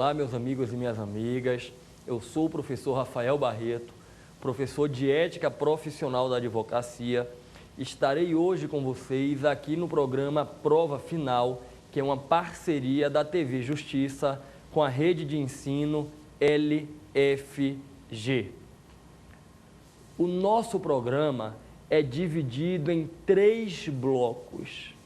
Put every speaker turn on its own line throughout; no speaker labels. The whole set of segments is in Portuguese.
Olá, meus amigos e minhas amigas. Eu sou o professor Rafael Barreto, professor de Ética Profissional da Advocacia. Estarei hoje com vocês aqui no programa Prova Final, que é uma parceria da TV Justiça com a rede de ensino LFG. O nosso programa é dividido em 3 blocos.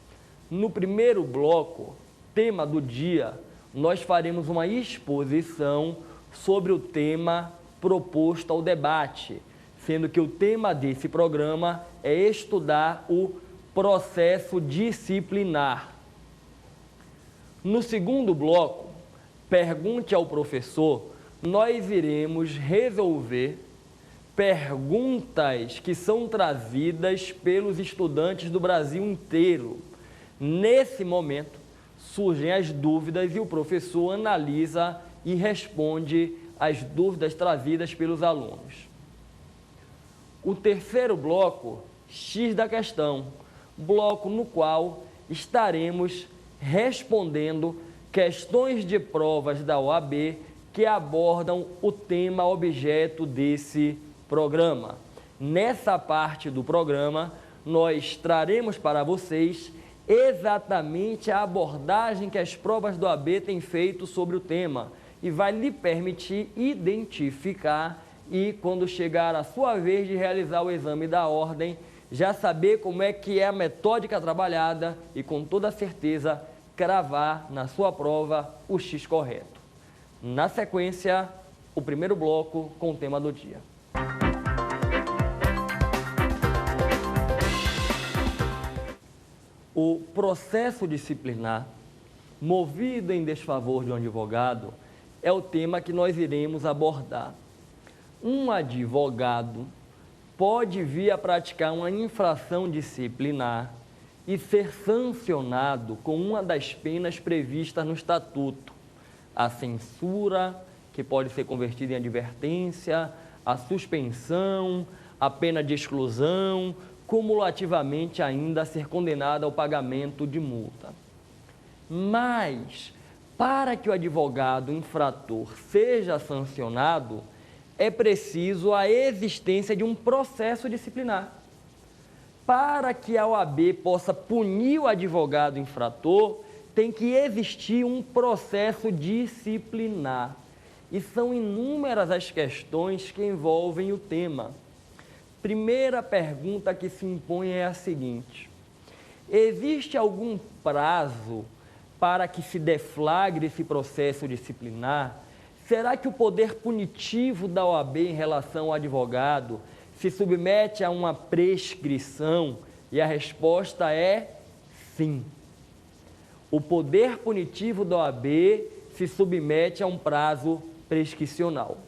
No primeiro bloco, tema do dia, nós faremos uma exposição sobre o tema proposto ao debate, sendo que o tema desse programa é estudar o processo disciplinar. No segundo bloco, pergunte ao professor, nós iremos resolver perguntas que são trazidas pelos estudantes do Brasil inteiro. Nesse momento, surgem as dúvidas e o professor analisa e responde às dúvidas trazidas pelos alunos. O terceiro bloco, X da questão, bloco no qual estaremos respondendo questões de provas da OAB que abordam o tema objeto desse programa. Nessa parte do programa, nós traremos para vocês exatamente a abordagem que as provas do OAB têm feito sobre o tema e vai lhe permitir identificar e, quando chegar a sua vez de realizar o exame da ordem, já saber como é que é a metódica trabalhada e, com toda certeza, cravar na sua prova o X correto. Na sequência, o primeiro bloco com o tema do dia. O processo disciplinar, movido em desfavor de um advogado, é o tema que nós iremos abordar. Um advogado pode vir a praticar uma infração disciplinar e ser sancionado com uma das penas previstas no Estatuto. A censura, que pode ser convertida em advertência, a suspensão, a pena de exclusão, cumulativamente ainda ser condenado ao pagamento de multa. Mas, para que o advogado infrator seja sancionado, é preciso a existência de um processo disciplinar. Para que a OAB possa punir o advogado infrator, tem que existir um processo disciplinar. E são inúmeras as questões que envolvem o tema. Primeira pergunta que se impõe é a seguinte: existe algum prazo para que se deflagre esse processo disciplinar? Será que o poder punitivo da OAB em relação ao advogado se submete a uma prescrição? E a resposta é sim. O poder punitivo da OAB se submete a um prazo prescricional.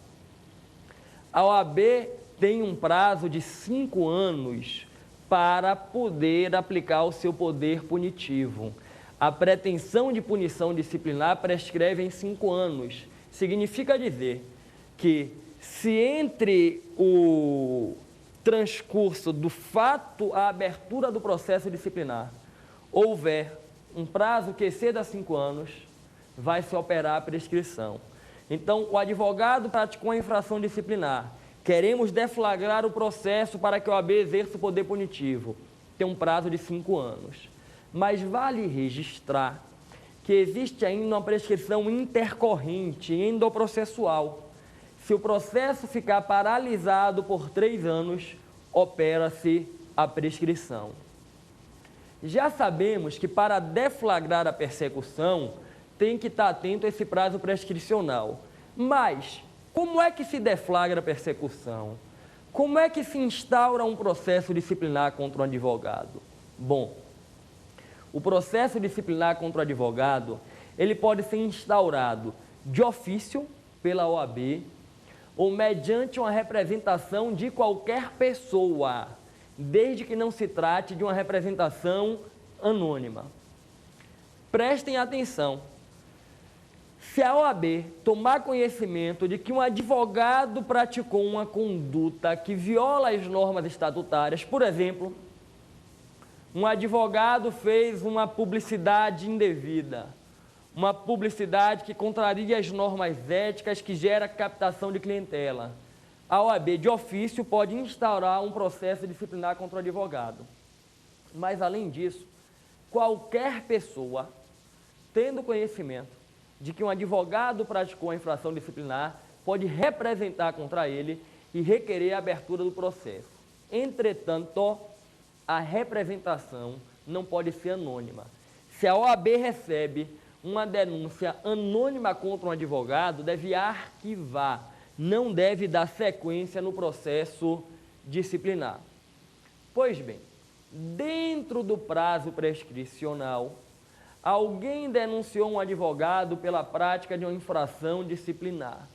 A OAB tem um prazo de 5 anos para poder aplicar o seu poder punitivo. A pretensão de punição disciplinar prescreve em 5 anos. Significa dizer que, se entre o transcurso do fato à abertura do processo disciplinar houver um prazo que exceda 5 anos, vai se operar a prescrição. Então, o advogado praticou a infração disciplinar. Queremos deflagrar o processo para que a OAB exerça o poder punitivo. Tem um prazo de 5 anos. Mas vale registrar que existe ainda uma prescrição intercorrente, endoprocessual. Se o processo ficar paralisado por 3 anos, opera-se a prescrição. Já sabemos que para deflagrar a persecução, tem que estar atento a esse prazo prescricional. Mas como é que se deflagra a persecução? Como é que se instaura um processo disciplinar contra um advogado? Bom, o processo disciplinar contra o advogado, ele pode ser instaurado de ofício pela OAB ou mediante uma representação de qualquer pessoa, desde que não se trate de uma representação anônima. Prestem atenção. Se a OAB tomar conhecimento de que um advogado praticou uma conduta que viola as normas estatutárias, por exemplo, um advogado fez uma publicidade indevida, uma publicidade que contraria as normas éticas, que gera captação de clientela. A OAB, de ofício, pode instaurar um processo disciplinar contra o advogado. Mas, além disso, qualquer pessoa, tendo conhecimento de que um advogado praticou a infração disciplinar, pode representar contra ele e requerer a abertura do processo. Entretanto, a representação não pode ser anônima. Se a OAB recebe uma denúncia anônima contra um advogado, deve arquivar, não deve dar sequência no processo disciplinar. Pois bem, dentro do prazo prescricional, alguém denunciou um advogado pela prática de uma infração disciplinar.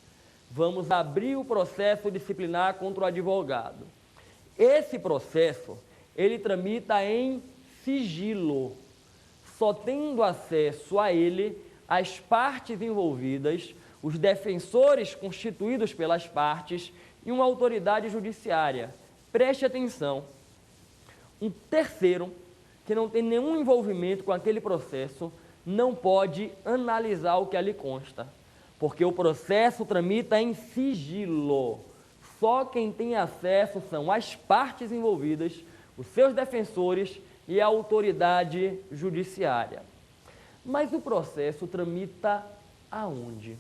Vamos abrir o processo disciplinar contra o advogado. Esse processo, ele tramita em sigilo, só tendo acesso a ele as partes envolvidas, os defensores constituídos pelas partes e uma autoridade judiciária. Preste atenção, um terceiro que não tem nenhum envolvimento com aquele processo não pode analisar o que ali consta, porque o processo tramita em sigilo. Só quem tem acesso são as partes envolvidas, os seus defensores e a autoridade judiciária. Mas o processo tramita aonde?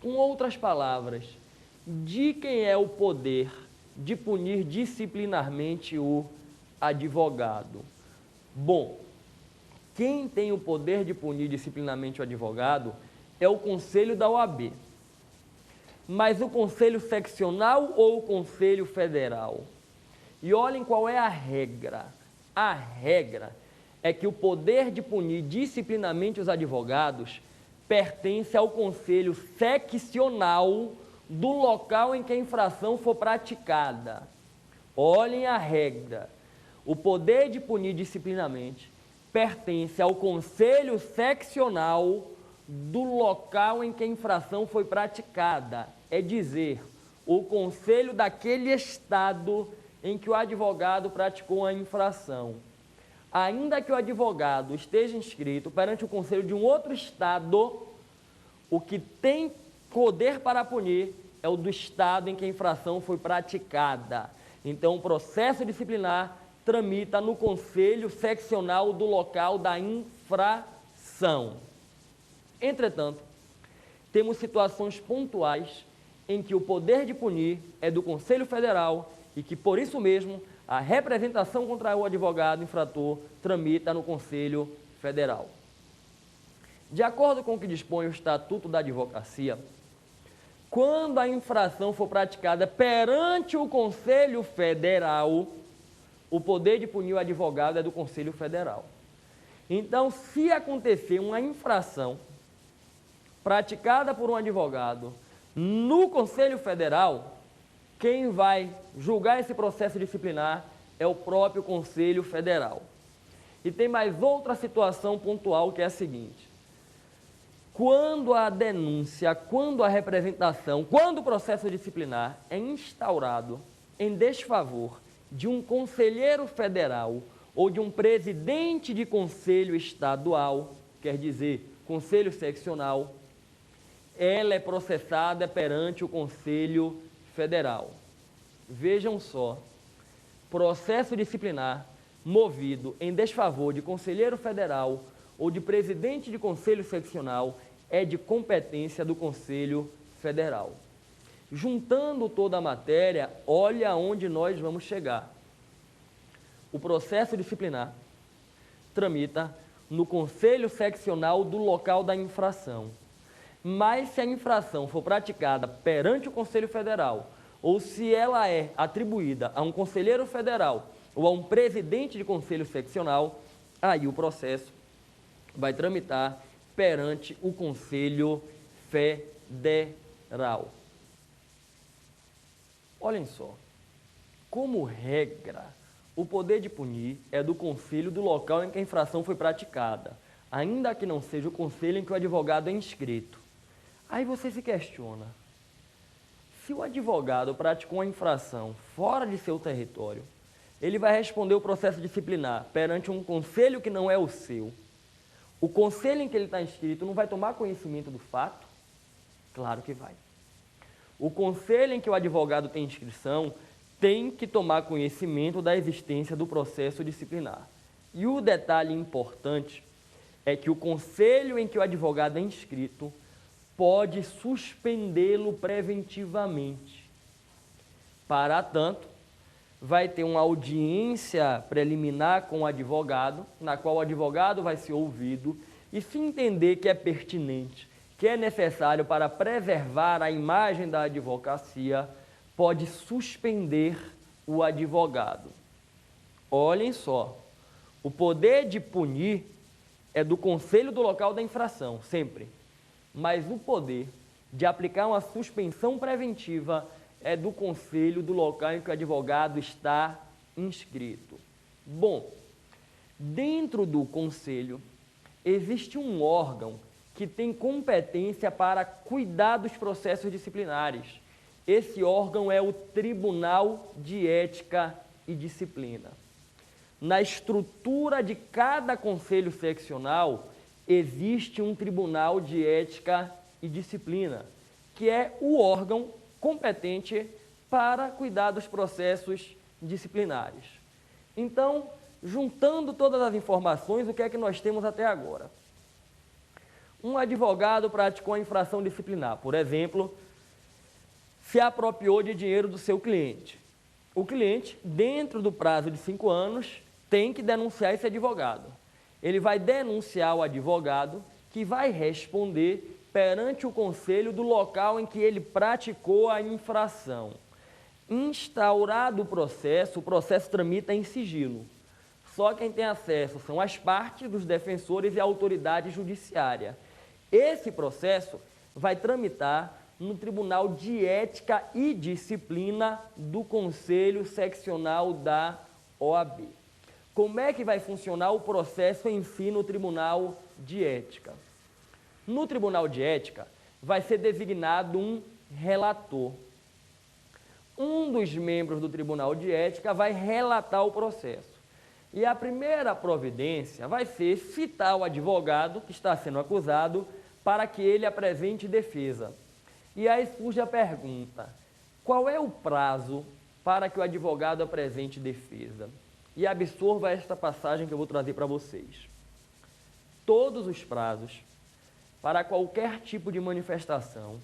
Com outras palavras, de quem é o poder de punir disciplinarmente o advogado? Bom, quem tem o poder de punir disciplinarmente o advogado é o Conselho da OAB. Mas o Conselho Seccional ou o Conselho Federal? E olhem qual é a regra. A regra é que o poder de punir disciplinarmente os advogados pertence ao Conselho Seccional do local em que a infração for praticada. Olhem a regra. O poder de punir disciplinarmente pertence ao Conselho Seccional do local em que a infração foi praticada. É dizer, o conselho daquele estado em que o advogado praticou a infração. Ainda que o advogado esteja inscrito perante o conselho de um outro estado, o que tem poder para punir é o do estado em que a infração foi praticada. Então, o processo disciplinar tramita no conselho seccional do local da infração. Entretanto, temos situações pontuais em que o poder de punir é do Conselho Federal e que, por isso mesmo, a representação contra o advogado infrator tramita no Conselho Federal. De acordo com o que dispõe o Estatuto da Advocacia, quando a infração for praticada perante o Conselho Federal, o poder de punir o advogado é do Conselho Federal. Então, se acontecer uma infração praticada por um advogado no Conselho Federal, quem vai julgar esse processo disciplinar é o próprio Conselho Federal. E tem mais outra situação pontual que é a seguinte: quando a denúncia, quando a representação, quando o processo disciplinar é instaurado em desfavor de um conselheiro federal ou de um presidente de conselho estadual, quer dizer, conselho seccional, ela é processada perante o Conselho Federal. Vejam só, processo disciplinar movido em desfavor de conselheiro federal ou de presidente de conselho seccional é de competência do Conselho Federal. Juntando toda a matéria, olha aonde nós vamos chegar. O processo disciplinar tramita no Conselho Seccional do local da infração. Mas se a infração for praticada perante o Conselho Federal, ou se ela é atribuída a um conselheiro federal ou a um presidente de conselho seccional, aí o processo vai tramitar perante o Conselho Federal. Olhem só, como regra, o poder de punir é do conselho do local em que a infração foi praticada, ainda que não seja o conselho em que o advogado é inscrito. Aí você se questiona, se o advogado praticou uma infração fora de seu território, ele vai responder o processo disciplinar perante um conselho que não é o seu. O conselho em que ele está inscrito não vai tomar conhecimento do fato? Claro que vai. O conselho em que o advogado tem inscrição tem que tomar conhecimento da existência do processo disciplinar. E o detalhe importante é que o conselho em que o advogado é inscrito pode suspendê-lo preventivamente. Para tanto, vai ter uma audiência preliminar com o advogado, na qual o advogado vai ser ouvido e, se entender que é pertinente, que é necessário para preservar a imagem da advocacia, pode suspender o advogado. Olhem só, o poder de punir é do conselho do local da infração, sempre. Mas o poder de aplicar uma suspensão preventiva é do conselho do local em que o advogado está inscrito. Bom, dentro do conselho existe um órgão que tem competência para cuidar dos processos disciplinares. Esse órgão é o Tribunal de Ética e Disciplina. Na estrutura de cada conselho seccional, existe um Tribunal de Ética e Disciplina, que é o órgão competente para cuidar dos processos disciplinares. Então, juntando todas as informações, o que é que nós temos até agora? Um advogado praticou a infração disciplinar, por exemplo, se apropriou de dinheiro do seu cliente. O cliente, dentro do prazo de 5 anos, tem que denunciar esse advogado. Ele vai denunciar o advogado, que vai responder perante o conselho do local em que ele praticou a infração. Instaurado o processo tramita em sigilo. Só quem tem acesso são as partes, os defensores e a autoridade judiciária. Esse processo vai tramitar no Tribunal de Ética e Disciplina do Conselho Seccional da OAB. Como é que vai funcionar o processo em si no Tribunal de Ética? No Tribunal de Ética vai ser designado um relator. Um dos membros do Tribunal de Ética vai relatar o processo. E a primeira providência vai ser citar o advogado que está sendo acusado para que ele apresente defesa. E aí surge a pergunta: qual é o prazo para que o advogado apresente defesa? E absorva esta passagem que eu vou trazer para vocês. Todos os prazos para qualquer tipo de manifestação,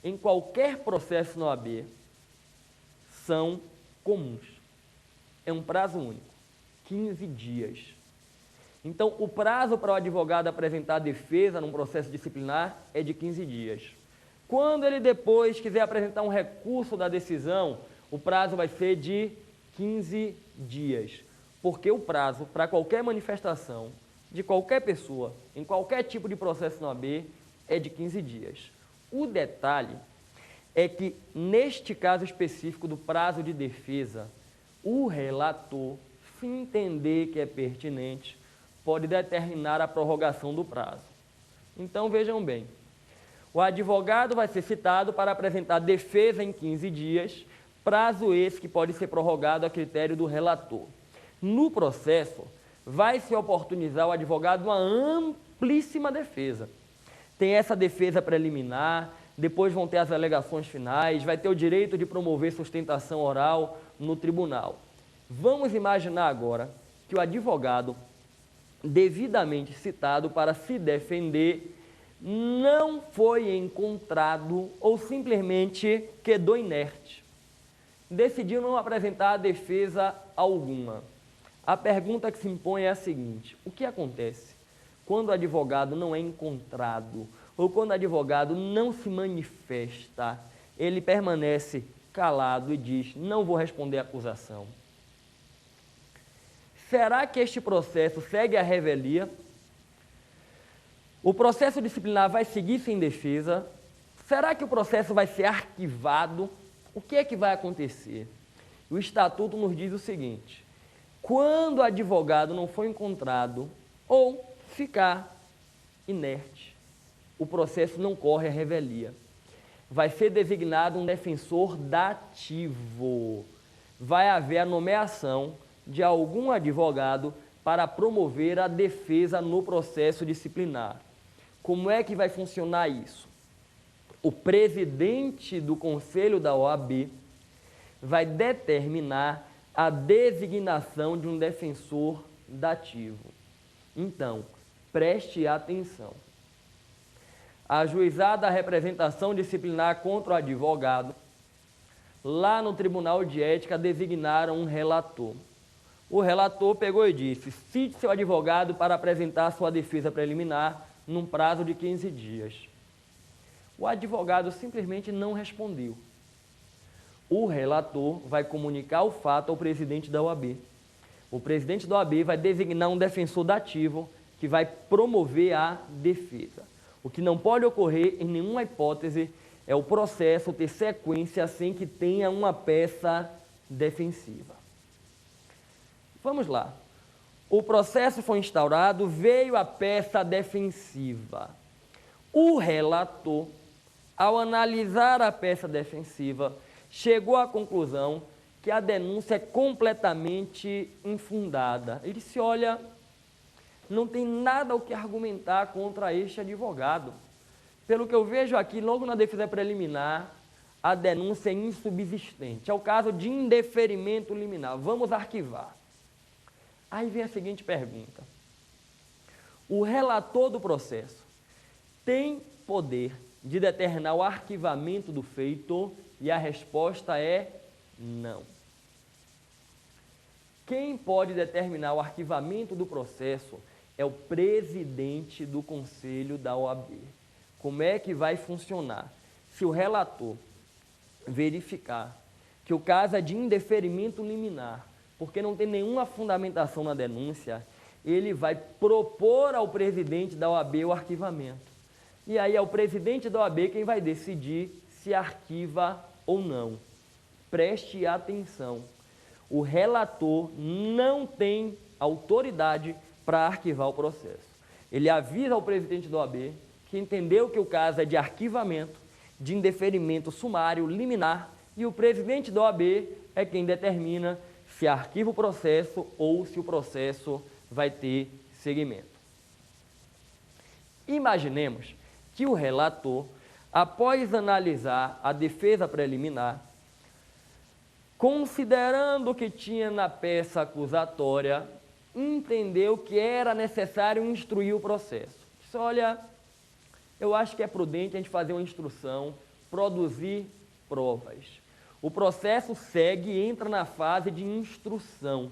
em qualquer processo na OAB, são comuns. É um prazo único, 15 dias. Então, o prazo para o advogado apresentar defesa num processo disciplinar é de 15 dias. Quando ele depois quiser apresentar um recurso da decisão, o prazo vai ser de 15 dias. Porque o prazo para qualquer manifestação de qualquer pessoa, em qualquer tipo de processo na OAB, é de 15 dias. O detalhe é que, neste caso específico do prazo de defesa, o relator, se entender que é pertinente, pode determinar a prorrogação do prazo. Então, vejam bem, o advogado vai ser citado para apresentar defesa em 15 dias, prazo esse que pode ser prorrogado a critério do relator. No processo, vai se oportunizar o advogado uma amplíssima defesa. Tem essa defesa preliminar, depois vão ter as alegações finais, vai ter o direito de promover sustentação oral no tribunal. Vamos imaginar agora que o advogado, devidamente citado para se defender, não foi encontrado ou simplesmente quedou inerte. Decidiu não apresentar defesa alguma. A pergunta que se impõe é a seguinte: o que acontece quando o advogado não é encontrado ou quando o advogado não se manifesta? Ele permanece calado e diz: não vou responder a acusação. Será que este processo segue a revelia? O processo disciplinar vai seguir sem defesa? Será que o processo vai ser arquivado? O que é que vai acontecer? O Estatuto nos diz o seguinte: quando o advogado não for encontrado ou ficar inerte, o processo não corre a revelia. Vai ser designado um defensor dativo. Vai haver a nomeação de algum advogado para promover a defesa no processo disciplinar. Como é que vai funcionar isso? O presidente do Conselho da OAB vai determinar a designação de um defensor dativo. Então, preste atenção. Ajuizada a representação disciplinar contra o advogado, lá no Tribunal de Ética designaram um relator. O relator pegou e disse: cite seu advogado para apresentar sua defesa preliminar num prazo de 15 dias. O advogado simplesmente não respondeu. O relator vai comunicar o fato ao presidente da OAB. O presidente da OAB vai designar um defensor dativo que vai promover a defesa. O que não pode ocorrer em nenhuma hipótese é o processo ter sequência sem que tenha uma peça defensiva. Vamos lá. O processo foi instaurado, veio a peça defensiva. O relator, ao analisar a peça defensiva, chegou à conclusão que a denúncia é completamente infundada. Ele disse: olha, não tem nada o que argumentar contra este advogado. Pelo que eu vejo aqui, logo na defesa preliminar, a denúncia é insubsistente. É o caso de indeferimento liminar. Vamos arquivar. Aí vem a seguinte pergunta: o relator do processo tem poder de determinar o arquivamento do feito? E a resposta é não. Quem pode determinar o arquivamento do processo é o presidente do Conselho da OAB. Como é que vai funcionar? Se o relator verificar que o caso é de indeferimento liminar, porque não tem nenhuma fundamentação na denúncia, ele vai propor ao presidente da OAB o arquivamento. E aí é o presidente da OAB quem vai decidir se arquiva ou não. Preste atenção. O relator não tem autoridade para arquivar o processo. Ele avisa ao presidente da OAB que entendeu que o caso é de arquivamento, de indeferimento sumário, liminar, e o presidente da OAB é quem determina se arquiva o processo ou se o processo vai ter seguimento. Imaginemos que o relator, após analisar a defesa preliminar, considerando o que tinha na peça acusatória, entendeu que era necessário instruir o processo. Disse: olha, eu acho que é prudente a gente fazer uma instrução, produzir provas. O processo segue e entra na fase de instrução,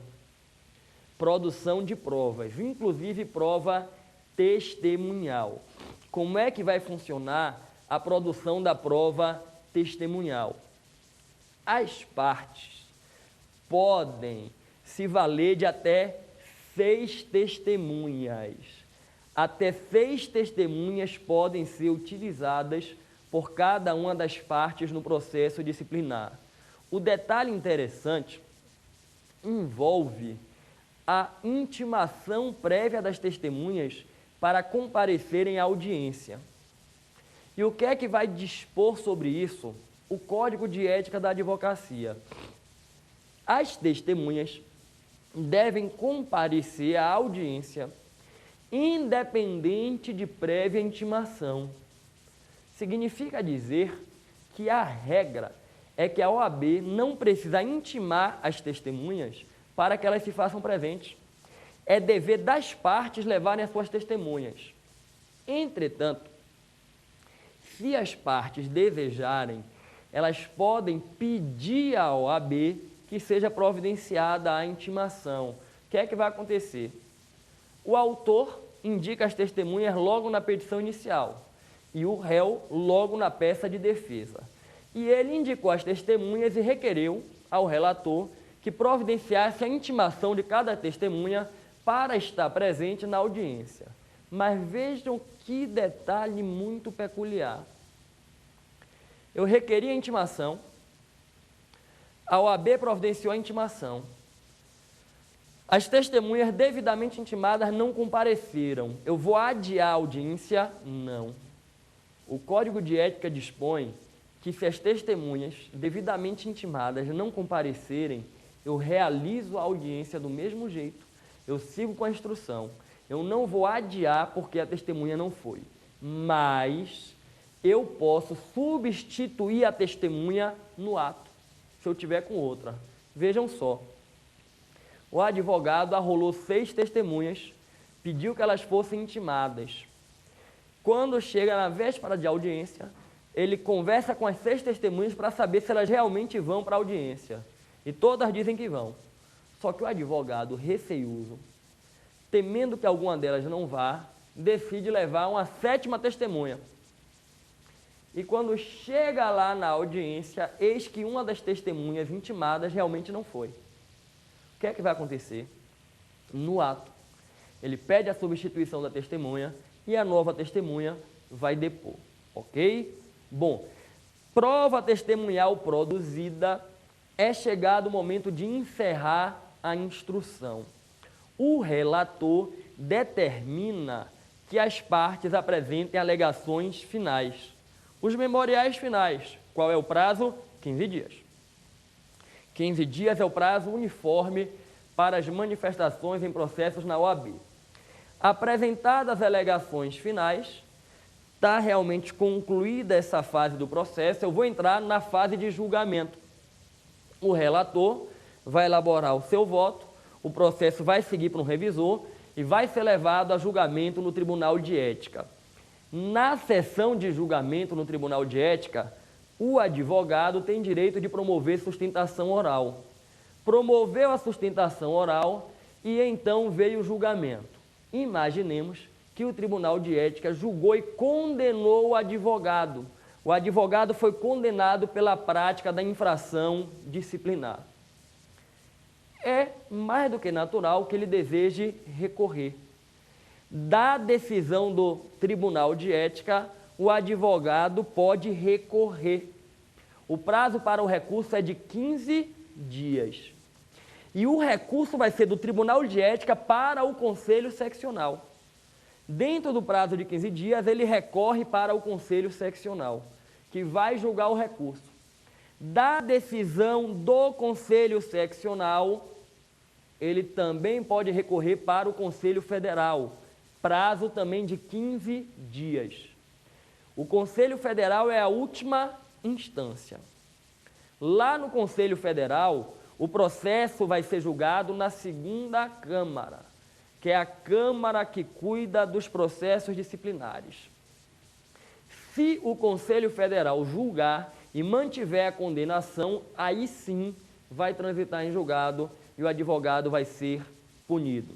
produção de provas, inclusive prova testemunhal. Como é que vai funcionar a produção da prova testemunhal? As partes podem se valer de até 6 testemunhas. Até 6 testemunhas podem ser utilizadas por cada uma das partes no processo disciplinar. O detalhe interessante envolve a intimação prévia das testemunhas para comparecerem à audiência. E o que é que vai dispor sobre isso? O Código de Ética da Advocacia. As testemunhas devem comparecer à audiência independente de prévia intimação. Significa dizer que a regra é que a OAB não precisa intimar as testemunhas para que elas se façam presentes. É dever das partes levarem as suas testemunhas. Entretanto, se as partes desejarem, elas podem pedir à OAB que seja providenciada a intimação. O que é que vai acontecer? O autor indica as testemunhas logo na petição inicial e o réu logo na peça de defesa. E ele indicou as testemunhas e requereu ao relator que providenciasse a intimação de cada testemunha para estar presente na audiência. Mas vejam que detalhe muito peculiar. Eu requeri a intimação, a OAB providenciou a intimação. As testemunhas devidamente intimadas não compareceram. Eu vou adiar a audiência? Não. O Código de Ética dispõe que se as testemunhas devidamente intimadas não comparecerem, eu realizo a audiência do mesmo jeito Eu sigo com a instrução. Eu não vou adiar porque a testemunha não foi. Mas eu posso substituir a testemunha no ato, se eu tiver com outra. Vejam só. O advogado arrolou 6 testemunhas, pediu que elas fossem intimadas. Quando chega na véspera de audiência, ele conversa com as 6 testemunhas para saber se elas realmente vão para a audiência. E todas dizem que vão. Só que o advogado receioso, temendo que alguma delas não vá, decide levar uma 7ª testemunha. E quando chega lá na audiência, eis que uma das testemunhas intimadas realmente não foi. O que é que vai acontecer? No ato, ele pede a substituição da testemunha e a nova testemunha vai depor, ok? Bom, prova testemunhal produzida, é chegado o momento de encerrar a instrução. O relator determina que as partes apresentem alegações finais. Os memoriais finais, qual é o prazo? 15 dias. 15 dias é o prazo uniforme para as manifestações em processos na OAB. Apresentadas as alegações finais, está realmente concluída essa fase do processo, eu vou entrar na fase de julgamento. O relator vai elaborar o seu voto, o processo vai seguir para um revisor e vai ser levado a julgamento no Tribunal de Ética. Na sessão de julgamento no Tribunal de Ética, o advogado tem direito de promover sustentação oral. Promoveu a sustentação oral e então veio o julgamento. Imaginemos que o Tribunal de Ética julgou e condenou o advogado. O advogado foi condenado pela prática da infração disciplinar. É mais do que natural que ele deseje recorrer. Da decisão do Tribunal de Ética, o advogado pode recorrer. O prazo para o recurso é de 15 dias. E o recurso vai ser do Tribunal de Ética para o Conselho Seccional. Dentro do prazo de 15 dias, ele recorre para o Conselho Seccional, que vai julgar o recurso. Da decisão do Conselho Seccional, ele também pode recorrer para o Conselho Federal, prazo também de 15 dias. O Conselho Federal é a última instância. Lá no Conselho Federal, o processo vai ser julgado na 2ª Câmara, que é a Câmara que cuida dos processos disciplinares. Se o Conselho Federal julgar e mantiver a condenação, aí sim vai transitar em julgado e o advogado vai ser punido.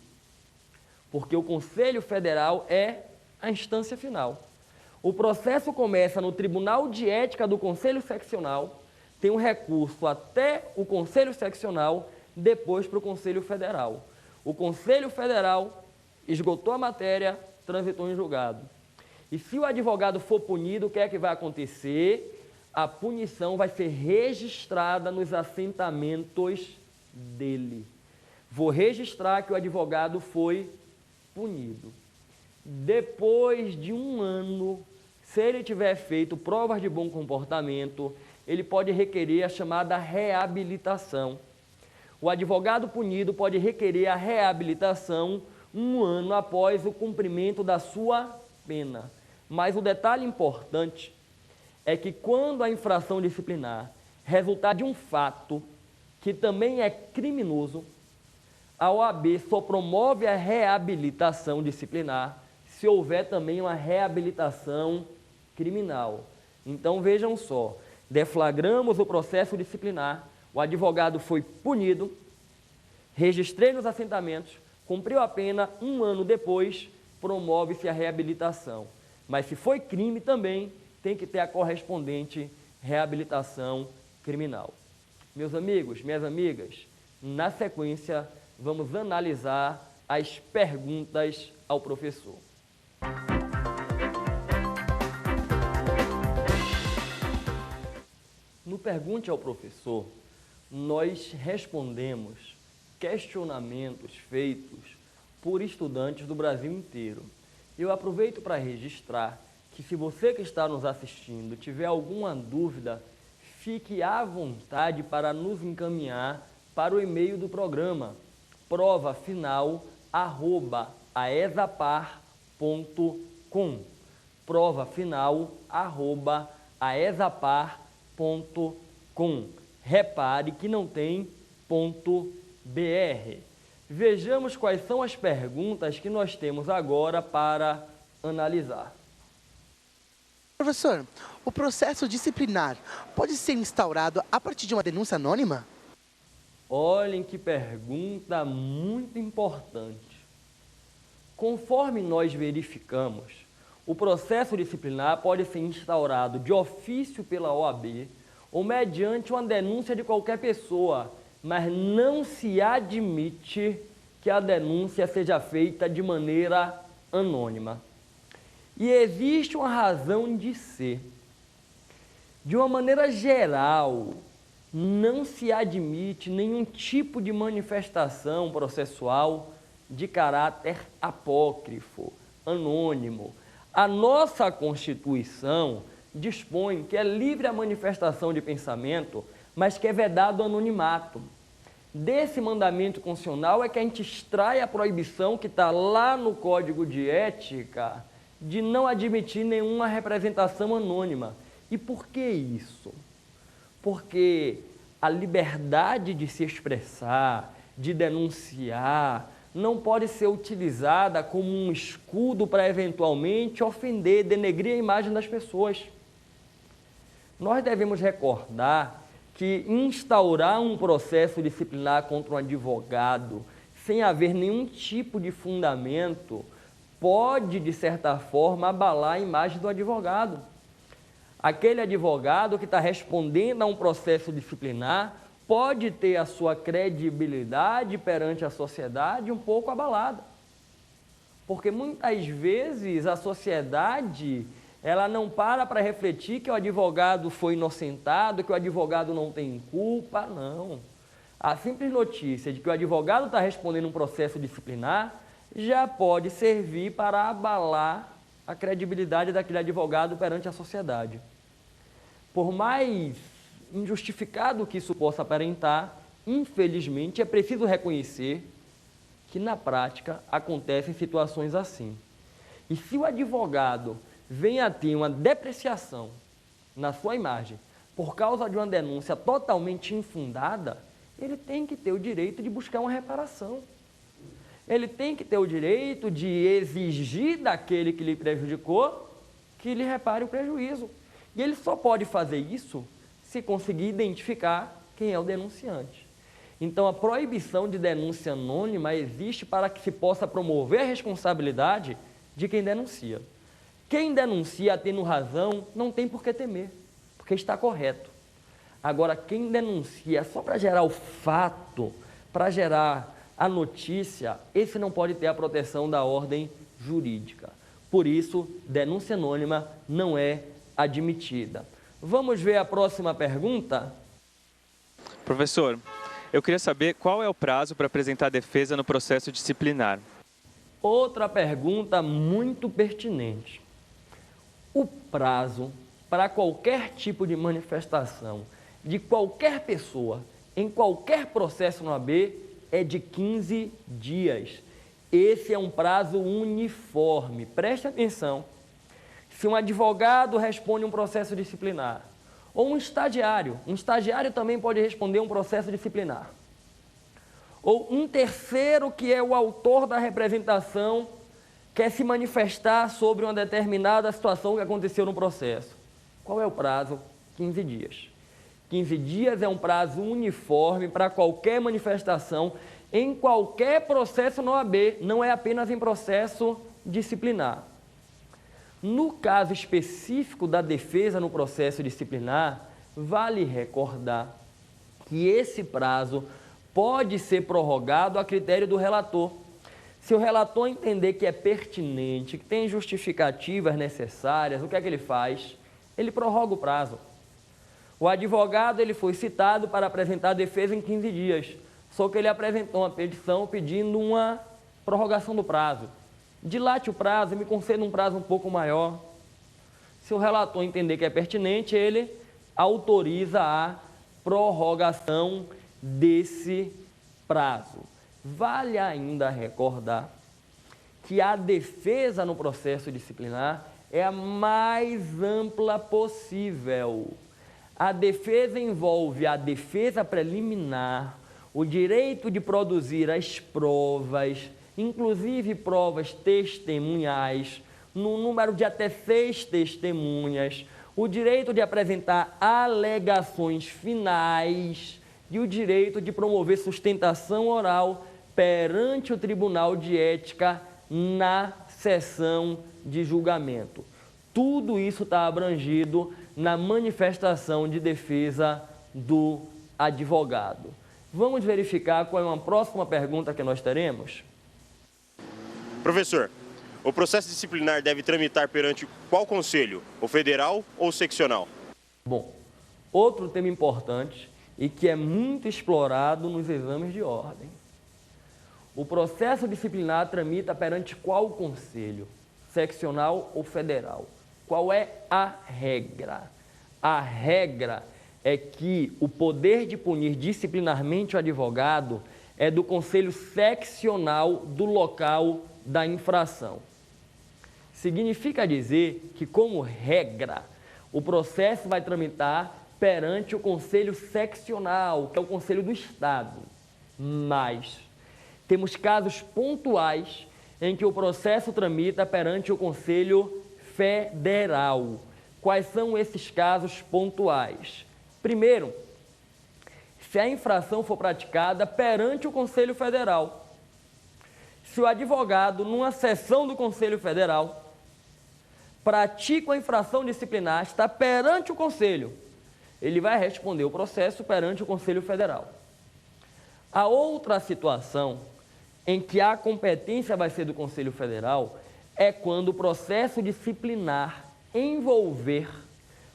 Porque o Conselho Federal é a instância final. O processo começa no Tribunal de Ética do Conselho Seccional, tem um recurso até o Conselho Seccional, depois para o Conselho Federal. O Conselho Federal esgotou a matéria, transitou em julgado. E se o advogado for punido, o que é que vai acontecer? A punição vai ser registrada nos assentamentos dele. Vou registrar que o advogado foi punido. Depois de 1 ano, se ele tiver feito provas de bom comportamento, ele pode requerer a chamada reabilitação. O advogado punido pode requerer a reabilitação 1 ano após o cumprimento da sua pena. Mas o detalhe importante é que quando a infração disciplinar resultar de um fato que também é criminoso, a OAB só promove a reabilitação disciplinar se houver também uma reabilitação criminal. Então vejam só, deflagramos o processo disciplinar, o advogado foi punido, registrei nos assentamentos, cumpriu a pena, 1 ano depois, promove-se a reabilitação. Mas se foi crime também, tem que ter a correspondente reabilitação criminal. Meus amigos, minhas amigas, na sequência, vamos analisar as perguntas ao professor. No Pergunte ao Professor, nós respondemos questionamentos feitos por estudantes do Brasil inteiro. Eu aproveito para registrar que se você que está nos assistindo tiver alguma dúvida, fique à vontade para nos encaminhar para o e-mail do programa provafinal@ueb.br. aesapar.com. Prova final, aesapar.com. Repare que não tem .br. Vejamos quais são as perguntas que nós temos agora para analisar.
Professor, o processo disciplinar pode ser instaurado a partir de uma denúncia anônima?
Olhem que pergunta muito importante. Conforme nós verificamos, o processo disciplinar pode ser instaurado de ofício pela OAB ou mediante uma denúncia de qualquer pessoa, mas não se admite que a denúncia seja feita de maneira anônima. E existe uma razão de ser. De uma maneira geral, não se admite nenhum tipo de manifestação processual de caráter apócrifo, anônimo. A nossa Constituição dispõe que é livre a manifestação de pensamento, mas que é vedado o anonimato. Desse mandamento constitucional é que a gente extrai a proibição que está lá no Código de Ética de não admitir nenhuma representação anônima. E por que isso? Porque a liberdade de se expressar, de denunciar, não pode ser utilizada como um escudo para eventualmente ofender, denegrir a imagem das pessoas. Nós devemos recordar que instaurar um processo disciplinar contra um advogado sem haver nenhum tipo de fundamento pode, de certa forma, abalar a imagem do advogado. Aquele advogado que está respondendo a um processo disciplinar pode ter a sua credibilidade perante a sociedade um pouco abalada. Porque muitas vezes a sociedade ela não para refletir que o advogado foi inocentado, que o advogado não tem culpa, não. A simples notícia de que o advogado está respondendo um processo disciplinar já pode servir para abalar a credibilidade daquele advogado perante a sociedade. Por mais injustificado que isso possa aparentar, infelizmente é preciso reconhecer que na prática acontecem situações assim. E se o advogado vem a ter uma depreciação na sua imagem por causa de uma denúncia totalmente infundada, ele tem que ter o direito de buscar uma reparação. Ele tem que ter o direito de exigir daquele que lhe prejudicou que lhe repare o prejuízo. E ele só pode fazer isso se conseguir identificar quem é o denunciante. Então, a proibição de denúncia anônima existe para que se possa promover a responsabilidade de quem denuncia. Quem denuncia tendo razão não tem por que temer, porque está correto. Agora, quem denuncia só para gerar o fato, para gerar a notícia, esse não pode ter a proteção da ordem jurídica. Por isso, denúncia anônima não é admitida. Vamos ver a próxima pergunta?
Professor, eu queria saber qual é o prazo para apresentar a defesa no processo disciplinar.
Outra pergunta muito pertinente. O prazo para qualquer tipo de manifestação de qualquer pessoa em qualquer processo no OAB é de 15 dias. Esse é um prazo uniforme. Preste atenção. Se um advogado responde um processo disciplinar, ou um estagiário também pode responder um processo disciplinar, ou um terceiro que é o autor da representação quer se manifestar sobre uma determinada situação que aconteceu no processo. Qual é o prazo? 15 dias. 15 dias é um prazo uniforme para qualquer manifestação em qualquer processo no OAB, não é apenas em processo disciplinar. No caso específico da defesa no processo disciplinar, vale recordar que esse prazo pode ser prorrogado a critério do relator. Se o relator entender que é pertinente, que tem justificativas necessárias, o que é que ele faz? Ele prorroga o prazo. O advogado ele foi citado para apresentar a defesa em 15 dias, só que ele apresentou uma petição pedindo uma prorrogação do prazo. Dilate o prazo e me conceda um prazo um pouco maior. Se o relator entender que é pertinente, ele autoriza a prorrogação desse prazo. Vale ainda recordar que a defesa no processo disciplinar é a mais ampla possível. A defesa envolve a defesa preliminar, o direito de produzir as provas, inclusive provas testemunhais, no número de até 6 testemunhas, o direito de apresentar alegações finais e o direito de promover sustentação oral perante o Tribunal de Ética na sessão de julgamento. Tudo isso está abrangido na manifestação de defesa do advogado. Vamos verificar qual é uma próxima pergunta que nós teremos?
Professor, o processo disciplinar deve tramitar perante qual conselho? O federal ou o seccional?
Bom, outro tema importante e que é muito explorado nos exames de ordem. O processo disciplinar tramita perante qual conselho? Seccional ou federal? Qual é a regra? A regra é que o poder de punir disciplinarmente o advogado é do conselho seccional do local da infração. Significa dizer que, como regra, o processo vai tramitar perante o conselho seccional, que é o conselho do Estado. Mas temos casos pontuais em que o processo tramita perante o conselho federal. Quais são esses casos pontuais? Primeiro, se a infração for praticada perante o Conselho Federal. Se o advogado, numa sessão do Conselho Federal, pratica a infração disciplinar, está perante o Conselho, ele vai responder o processo perante o Conselho Federal. A outra situação em que a competência vai ser do Conselho Federal é quando o processo disciplinar envolver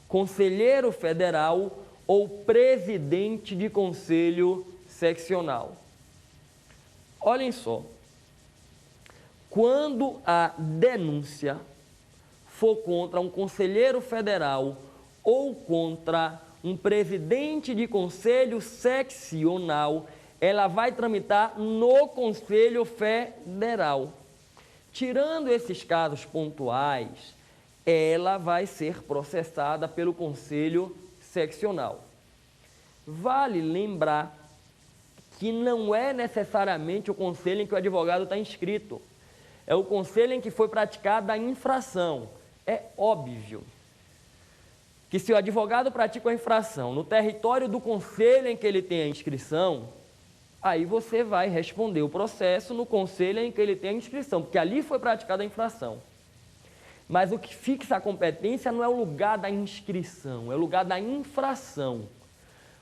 conselheiro federal ou presidente de conselho seccional. Olhem só, quando a denúncia for contra um conselheiro federal ou contra um presidente de conselho seccional, ela vai tramitar no Conselho Federal. Tirando esses casos pontuais, ela vai ser processada pelo Conselho Seccional. Vale lembrar que não é necessariamente o conselho em que o advogado está inscrito. É o conselho em que foi praticada a infração. É óbvio que se o advogado pratica a infração no território do conselho em que ele tem a inscrição, aí você vai responder o processo no conselho em que ele tem a inscrição, porque ali foi praticada a infração. Mas o que fixa a competência não é o lugar da inscrição, é o lugar da infração.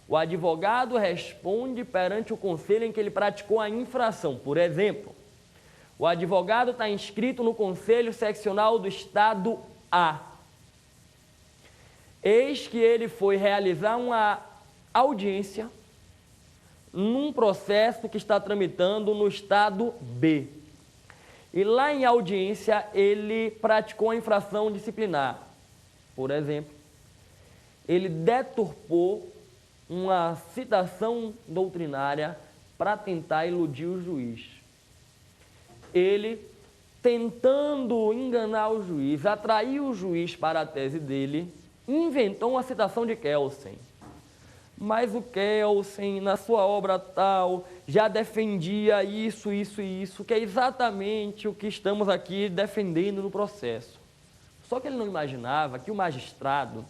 O advogado responde perante o conselho em que ele praticou a infração. Por exemplo, o advogado está inscrito no Conselho Seccional do Estado A. Eis que ele foi realizar uma audiência num processo que está tramitando no Estado B. E lá em audiência ele praticou a infração disciplinar. Por exemplo, ele deturpou uma citação doutrinária para tentar iludir o juiz. Ele, tentando enganar o juiz, atrair o juiz para a tese dele, inventou uma citação de Kelsen. Mas o Kelsen, na sua obra tal, já defendia isso, isso e isso, que é exatamente o que estamos aqui defendendo no processo. Só que ele não imaginava que o magistrado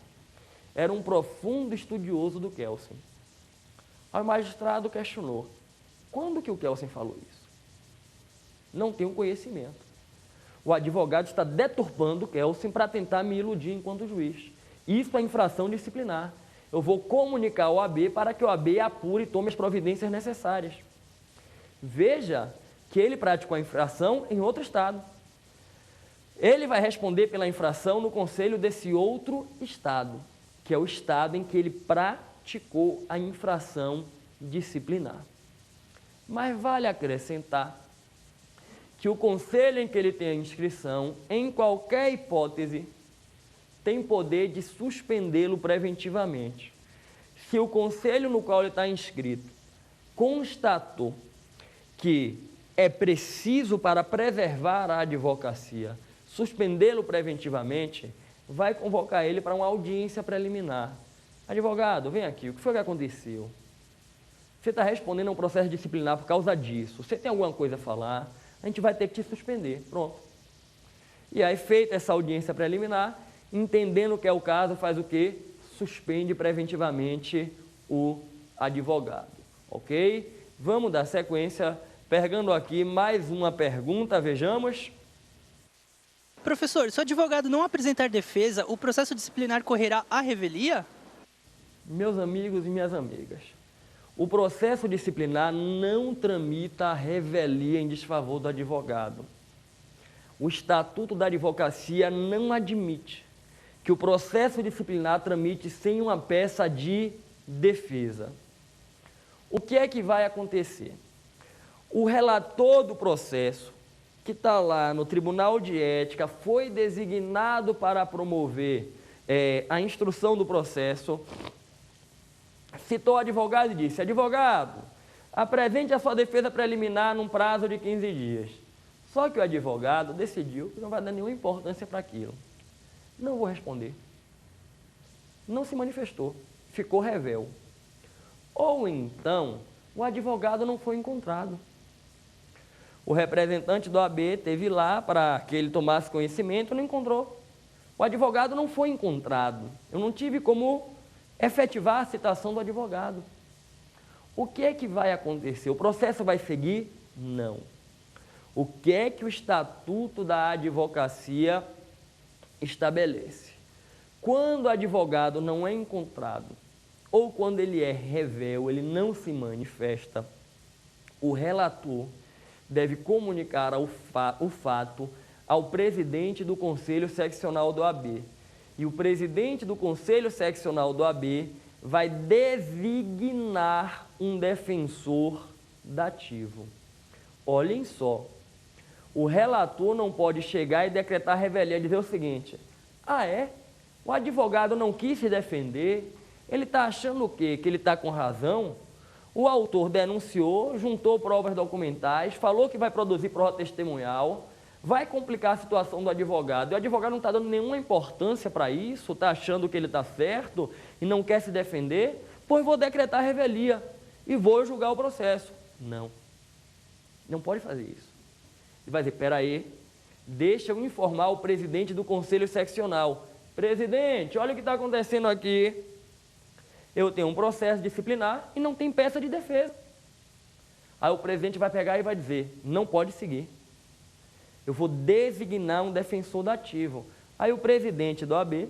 era um profundo estudioso do Kelsen. Aí o magistrado questionou: quando que o Kelsen falou isso? Não tenho conhecimento. O advogado está deturpando o Kelsen para tentar me iludir enquanto juiz. Isso é infração disciplinar. Eu vou comunicar ao OAB para que o OAB apure e tome as providências necessárias. Veja que ele praticou a infração em outro estado. Ele vai responder pela infração no conselho desse outro estado, que é o estado em que ele praticou a infração disciplinar. Mas vale acrescentar que o conselho em que ele tem a inscrição, em qualquer hipótese, tem poder de suspendê-lo preventivamente. Se o conselho no qual ele está inscrito constatou que é preciso para preservar a advocacia, suspendê-lo preventivamente, vai convocar ele para uma audiência preliminar. Advogado, vem aqui, o que foi que aconteceu? Você está respondendo a um processo disciplinar por causa disso. Você tem alguma coisa a falar? A gente vai ter que te suspender. Pronto. E aí, feita essa audiência preliminar, entendendo que é o caso, faz o quê? Suspende preventivamente o advogado. Ok? Vamos dar sequência, pegando aqui mais uma pergunta, vejamos.
Professor, se o advogado não apresentar defesa, o processo disciplinar correrá à revelia?
Meus amigos e minhas amigas, o processo disciplinar não tramita a revelia em desfavor do advogado. O Estatuto da Advocacia não admite que o processo disciplinar tramite sem uma peça de defesa. O que é que vai acontecer? O relator do processo, que está lá no Tribunal de Ética, foi designado para promover a instrução do processo, citou o advogado e disse: advogado, apresente a sua defesa preliminar num prazo de 15 dias. Só que o advogado decidiu que não vai dar nenhuma importância para aquilo. Não vou responder. Não se manifestou, ficou revel. Ou então, o advogado não foi encontrado. O representante do AB teve lá para que ele tomasse conhecimento, não encontrou. O advogado não foi encontrado. Eu não tive como efetivar a citação do advogado. O que é que vai acontecer? O processo vai seguir? Não. O que é que o Estatuto da Advocacia estabelece? Quando o advogado não é encontrado, ou quando ele é revel, ele não se manifesta, o relator deve comunicar o fato ao presidente do Conselho Seccional do AB. E o presidente do Conselho Seccional do AB vai designar um defensor dativo. Olhem só, o relator não pode chegar e decretar revelia e dizer o seguinte: o advogado não quis se defender, ele está achando o quê? Que ele está com razão? O autor denunciou, juntou provas documentais, falou que vai produzir prova testemunhal, vai complicar a situação do advogado. E o advogado não está dando nenhuma importância para isso, está achando que ele está certo e não quer se defender, pois vou decretar revelia e vou julgar o processo. Não, não pode fazer isso. Ele vai dizer: peraí, deixa eu informar o presidente do Conselho Seccional. Presidente, olha o que está acontecendo aqui. Eu tenho um processo disciplinar e não tem peça de defesa. Aí o presidente vai pegar e vai dizer: não pode seguir. Eu vou designar um defensor dativo. Aí o presidente do AB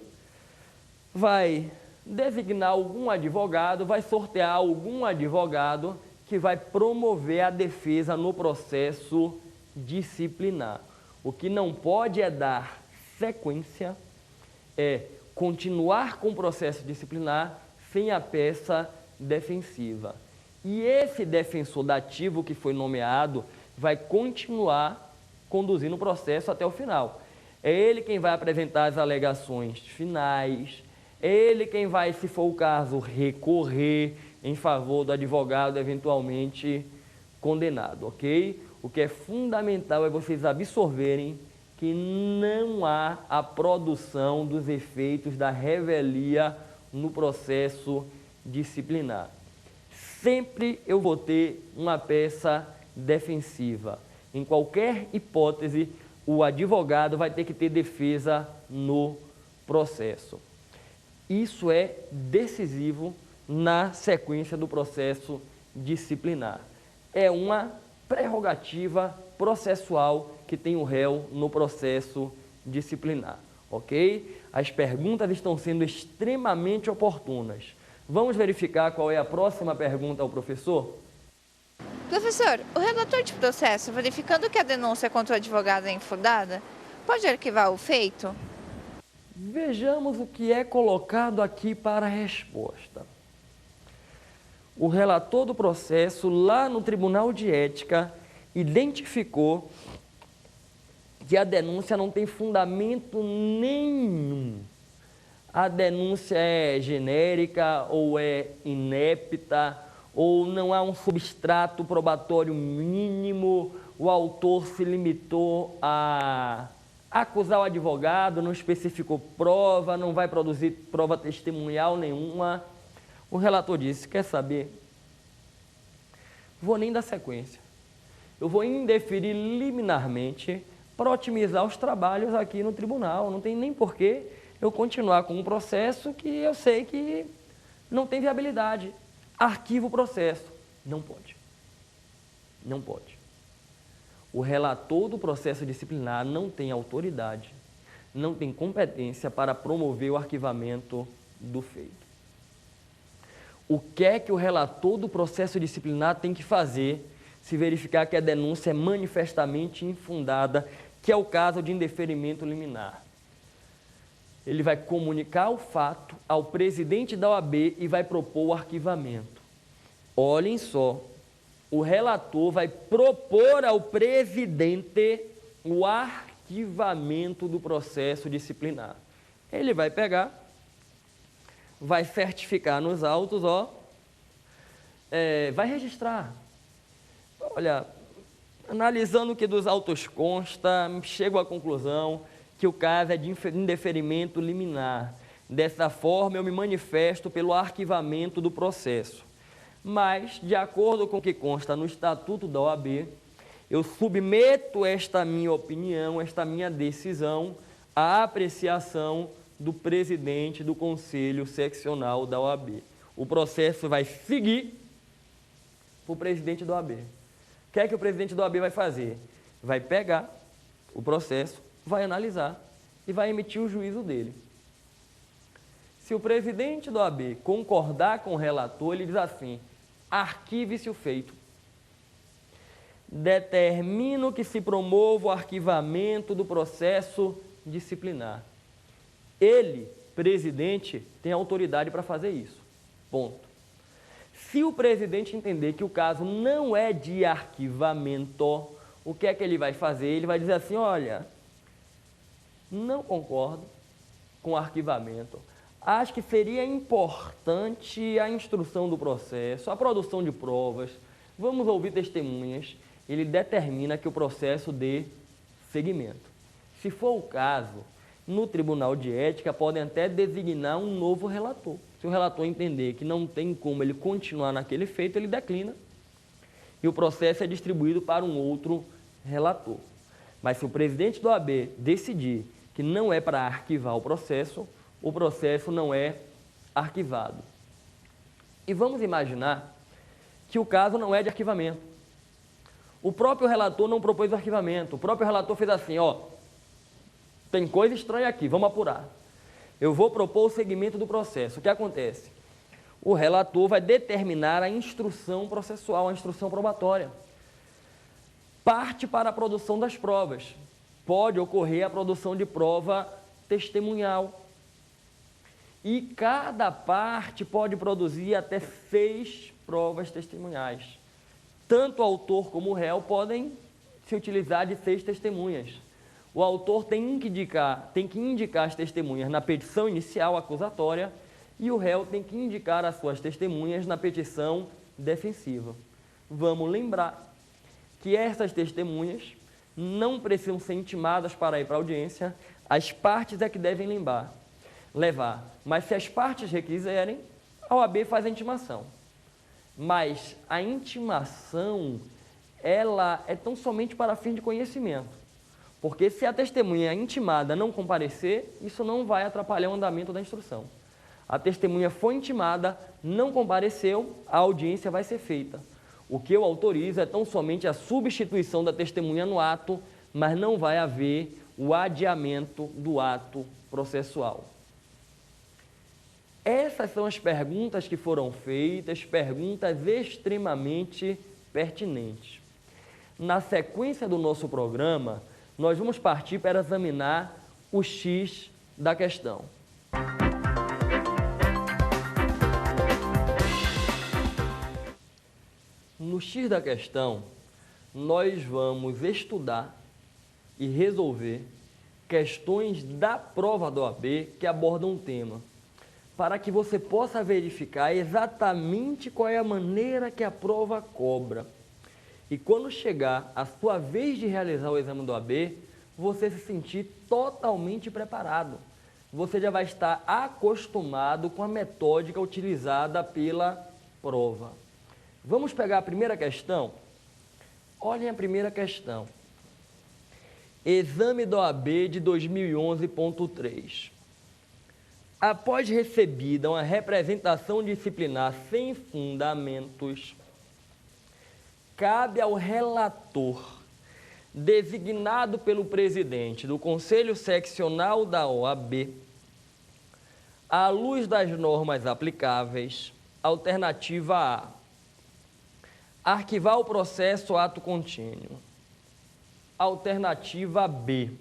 vai designar algum advogado, vai sortear algum advogado que vai promover a defesa no processo disciplinar. O que não pode é dar sequência, é continuar com o processo disciplinar sem a peça defensiva. E esse defensor dativo que foi nomeado vai continuar conduzindo o processo até o final. É ele quem vai apresentar as alegações finais, é ele quem vai, se for o caso, recorrer em favor do advogado eventualmente condenado, ok? O que é fundamental é vocês absorverem que não há a produção dos efeitos da revelia no processo disciplinar. Sempre eu vou ter uma peça defensiva. Em qualquer hipótese, o advogado vai ter que ter defesa no processo. Isso é decisivo na sequência do processo disciplinar. É uma prerrogativa processual que tem o réu no processo disciplinar, ok? As perguntas estão sendo extremamente oportunas. Vamos verificar qual é a próxima pergunta ao professor?
Professor, o relator de processo, verificando que a denúncia contra o advogado é infundada, pode arquivar o feito?
Vejamos o que é colocado aqui para a resposta. O relator do processo, lá no Tribunal de Ética, identificou que a denúncia não tem fundamento nenhum. A denúncia é genérica ou é inepta ou não há um substrato probatório mínimo, o autor se limitou a acusar o advogado, não especificou prova, não vai produzir prova testemunhal nenhuma. O relator disse, quer saber? Vou nem dar sequência. Eu vou indeferir liminarmente para otimizar os trabalhos aqui no tribunal. Não tem nem porquê eu continuar com um processo que eu sei que não tem viabilidade. Arquivo o processo. Não pode. Não pode. O relator do processo disciplinar não tem autoridade, não tem competência para promover o arquivamento do feito. O que é que o relator do processo disciplinar tem que fazer se verificar que a denúncia é manifestamente infundada, que é o caso de indeferimento liminar? Ele vai comunicar o fato ao presidente da OAB e vai propor o arquivamento. Olhem só, o relator vai propor ao presidente o arquivamento do processo disciplinar. Ele vai pegar, vai certificar nos autos, vai registrar. Olha, analisando o que dos autos consta, chego à conclusão que o caso é de indeferimento liminar. Dessa forma, eu me manifesto pelo arquivamento do processo. Mas, de acordo com o que consta no Estatuto da OAB, eu submeto esta minha opinião, esta minha decisão, à apreciação do presidente do Conselho Seccional da OAB. O processo vai seguir para o presidente da OAB. O que é que o presidente da OAB vai fazer? Vai pegar o processo, vai analisar e vai emitir o juízo dele. Se o presidente da OAB concordar com o relator, ele diz assim: arquive-se o feito. Determino que se promova o arquivamento do processo disciplinar. Ele, presidente, tem autoridade para fazer isso. Ponto. Se o presidente entender que o caso não é de arquivamento, o que é que ele vai fazer? Ele vai dizer assim: olha, não concordo com o arquivamento. Acho que seria importante a instrução do processo, a produção de provas, vamos ouvir testemunhas. Ele determina que o processo dê seguimento. Se for o caso, no Tribunal de Ética podem até designar um novo relator. Se o relator entender que não tem como ele continuar naquele feito, ele declina e o processo é distribuído para um outro relator. Mas se o presidente do OAB decidir que não é para arquivar o processo não é arquivado. E vamos imaginar que o caso não é de arquivamento. O próprio relator não propôs o arquivamento. O próprio relator fez assim: tem coisa estranha aqui, vamos apurar. Eu vou propor o segmento do processo. O que acontece? O relator vai determinar a instrução processual, a instrução probatória. Parte para a produção das provas. Pode ocorrer a produção de prova testemunhal. E cada parte pode produzir até 6 provas testemunhais. Tanto o autor como o réu podem se utilizar de 6 testemunhas. O autor tem que indicar as testemunhas na petição inicial acusatória e o réu tem que indicar as suas testemunhas na petição defensiva. Vamos lembrar que essas testemunhas não precisam ser intimadas para ir para a audiência, as partes é que devem levar. Mas se as partes requiserem, a OAB faz a intimação. Mas a intimação, ela é tão somente para fim de conhecimento. Porque se a testemunha intimada não comparecer, isso não vai atrapalhar o andamento da instrução. A testemunha foi intimada, não compareceu, a audiência vai ser feita. O que eu autorizo é tão somente a substituição da testemunha no ato, mas não vai haver o adiamento do ato processual. Essas são as perguntas que foram feitas, perguntas extremamente pertinentes. Na sequência do nosso programa, nós vamos partir para examinar o X da questão. No X da questão, nós vamos estudar e resolver questões da prova da OAB que abordam um tema. para que você possa verificar exatamente qual é a maneira que a prova cobra. E quando chegar a sua vez de realizar o exame do OAB, você se sentir totalmente preparado. Você já vai estar acostumado com a metódica utilizada pela prova. Vamos pegar a primeira questão? Olhem a primeira questão. Exame do OAB de 2011.3. Após recebida uma representação disciplinar sem fundamentos, cabe ao relator, designado pelo presidente do Conselho Seccional da OAB, à luz das normas aplicáveis, alternativa A, arquivar o processo ato contínuo. Alternativa B,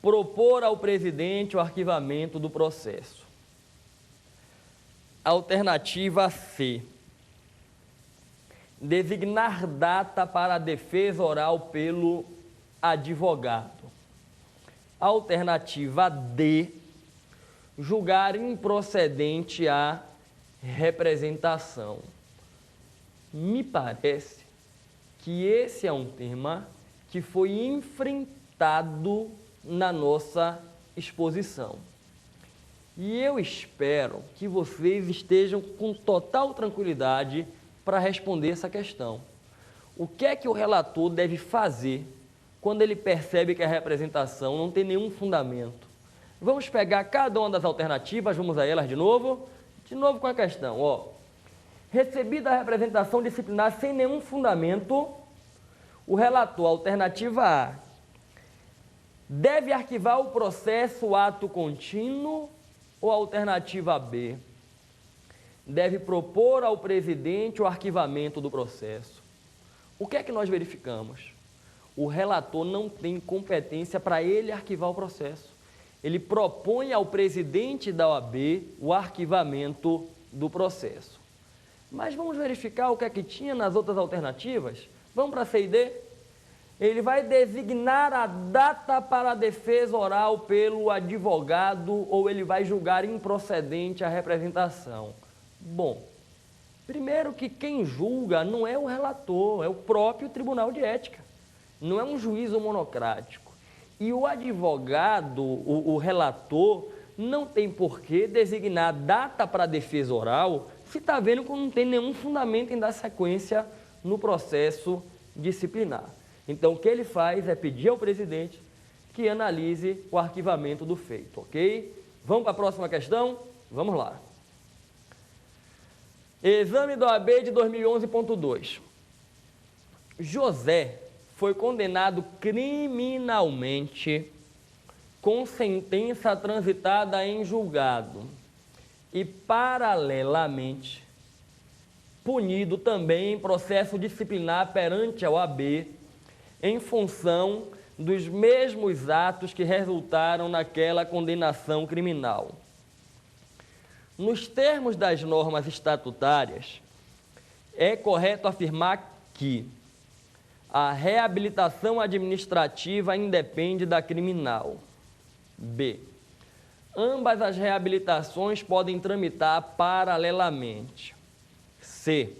propor ao presidente o arquivamento do processo. Alternativa C, designar data para a defesa oral pelo advogado. Alternativa D, julgar improcedente a representação. Me parece que esse é um tema que foi enfrentado na nossa exposição. E eu espero que vocês estejam com total tranquilidade para responder essa questão. O que é que o relator deve fazer quando ele percebe que a representação não tem nenhum fundamento? Vamos pegar cada uma das alternativas, vamos a elas de novo com a questão, ó. Recebida a representação disciplinar sem nenhum fundamento, o relator, alternativa A, deve arquivar o processo ato contínuo, ou alternativa B, deve propor ao presidente o arquivamento do processo. O que é que nós verificamos? O relator não tem competência para ele arquivar o processo. Ele propõe ao presidente da OAB o arquivamento do processo. Mas vamos verificar o que é que tinha nas outras alternativas? Vamos para C e D? Ele vai designar a data para a defesa oral pelo advogado ou ele vai julgar improcedente a representação. Bom, primeiro que quem julga não é o relator, é o próprio Tribunal de Ética. Não é um juízo monocrático. E o advogado, o relator, não tem por que designar data para a defesa oral se está vendo que não tem nenhum fundamento em dar sequência no processo disciplinar. Então, o que ele faz é pedir ao presidente que analise o arquivamento do feito, ok? Vamos para a próxima questão? Vamos lá. Exame do OAB de 2011.2. José foi condenado criminalmente com sentença transitada em julgado e, paralelamente, punido também em processo disciplinar perante a OAB em função dos mesmos atos que resultaram naquela condenação criminal. Nos termos das normas estatutárias, é correto afirmar que a reabilitação administrativa independe da criminal. B. Ambas as reabilitações podem tramitar paralelamente. C.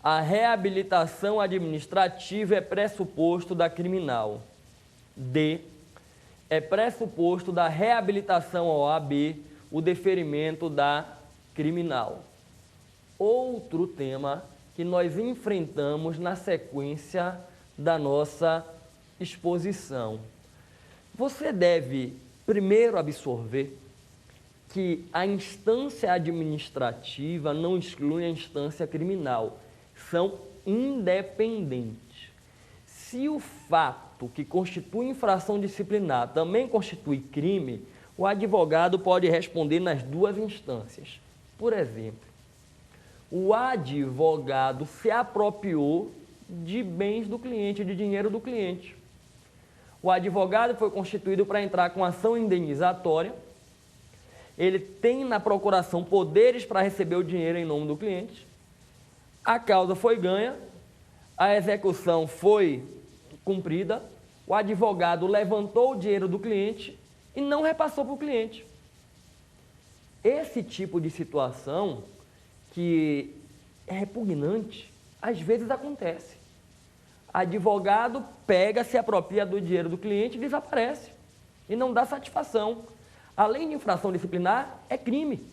A reabilitação administrativa é pressuposto da criminal. D. É pressuposto da reabilitação ao OAB o deferimento da criminal. Outro tema que nós enfrentamos na sequência da nossa exposição. Você deve primeiro absorver que a instância administrativa não exclui a instância criminal, são independentes. Se o fato que constitui infração disciplinar também constitui crime, o advogado pode responder nas duas instâncias. Por exemplo, o advogado se apropriou de bens do cliente, de dinheiro do cliente. O advogado foi constituído para entrar com ação indenizatória, ele tem na procuração poderes para receber o dinheiro em nome do cliente, a causa foi ganha, a execução foi cumprida, o advogado levantou o dinheiro do cliente e não repassou para o cliente. Esse tipo de situação que é repugnante, às vezes acontece. Advogado pega, se apropria do dinheiro do cliente e desaparece. E não dá satisfação. Além de infração disciplinar, é crime.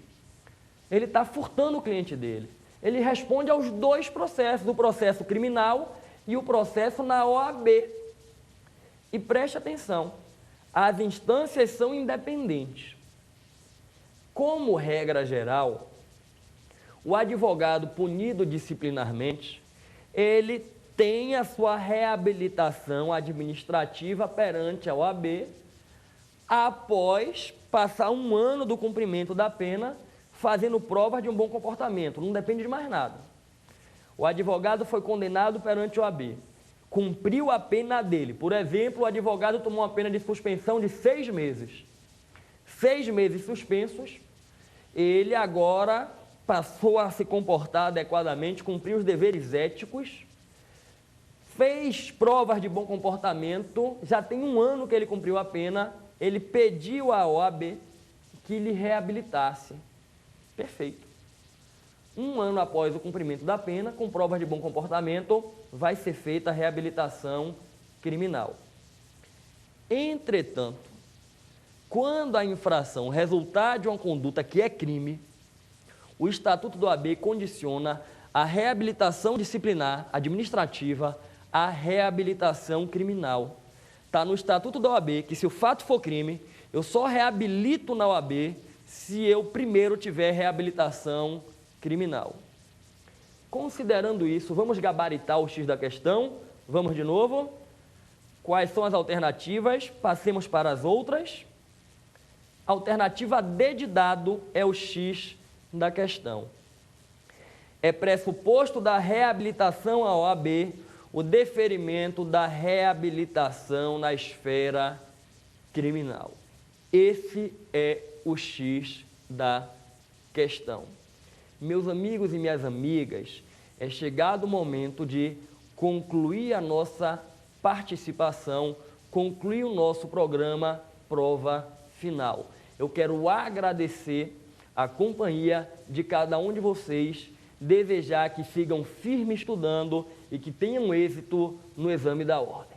Ele está furtando o cliente dele. Ele responde aos dois processos, o processo criminal e o processo na OAB. E preste atenção, as instâncias são independentes. Como regra geral, o advogado punido disciplinarmente, ele tem a sua reabilitação administrativa perante a OAB após passar 1 ano do cumprimento da pena fazendo provas de um bom comportamento, não depende de mais nada. O advogado foi condenado perante a OAB, cumpriu a pena dele. Por exemplo, o advogado tomou uma pena de suspensão de 6 meses. 6 meses suspensos, ele agora passou a se comportar adequadamente, cumpriu os deveres éticos, fez provas de bom comportamento, já tem 1 ano que ele cumpriu a pena, ele pediu à OAB que lhe reabilitasse. Perfeito. 1 ano após o cumprimento da pena, com provas de bom comportamento, vai ser feita a reabilitação criminal. Entretanto, quando a infração resultar de uma conduta que é crime, o Estatuto da OAB condiciona a reabilitação disciplinar administrativa à reabilitação criminal. Está no Estatuto da OAB que, se o fato for crime, eu só reabilito na OAB se eu primeiro tiver reabilitação criminal. Considerando isso, vamos gabaritar o X da questão. Vamos de novo. Quais são as alternativas? Passemos para as outras. Alternativa D de dado é o X da questão. É pressuposto da reabilitação à OAB o deferimento da reabilitação na esfera criminal. Esse é o X da questão. Meus amigos e minhas amigas, é chegado o momento de concluir a nossa participação, concluir o nosso programa Prova Final. Eu quero agradecer a companhia de cada um de vocês, desejar que sigam firmes estudando e que tenham êxito no exame da ordem.